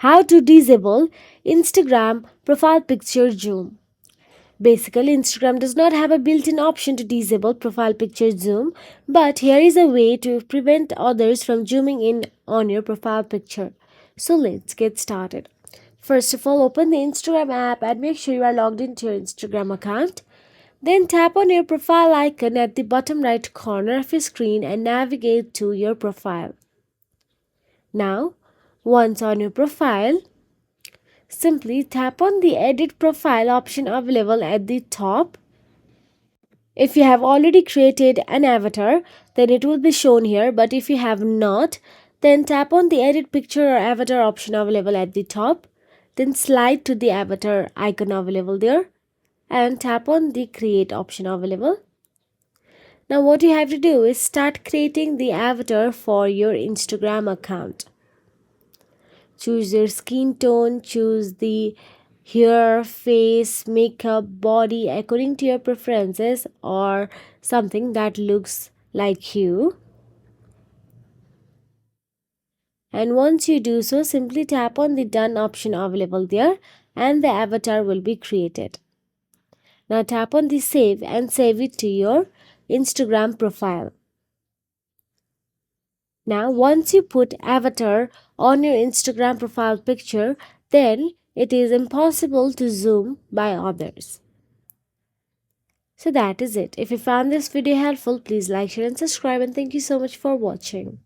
How to disable Instagram profile picture zoom. Basically, Instagram does not have a built-in option to disable profile picture zoom, but here is a way to prevent others from zooming in on your profile picture. So let's get started. First of all, open the Instagram app and make sure you are logged into your Instagram account. Then tap on your profile icon at the bottom right corner of your screen and navigate to your profile. Now, once on your profile, simply tap on the Edit Profile option available at the top. If you have already created an avatar, then it will be shown here, but if you have not, then tap on the Edit Picture or Avatar option available at the top. Then slide to the avatar icon available there and tap on the Create option available. Now what you have to do is start creating the avatar for your Instagram account. Choose your skin tone, choose the hair, face, makeup, body according to your preferences or something that looks like you. And once you do so, simply tap on the done option available there and the avatar will be created. Now tap on the save and save it to your Instagram profile. Now, once you put avatar on your Instagram profile picture, then it is impossible to zoom by others. So that is it. If you found this video helpful, please like, share and subscribe, and thank you so much for watching.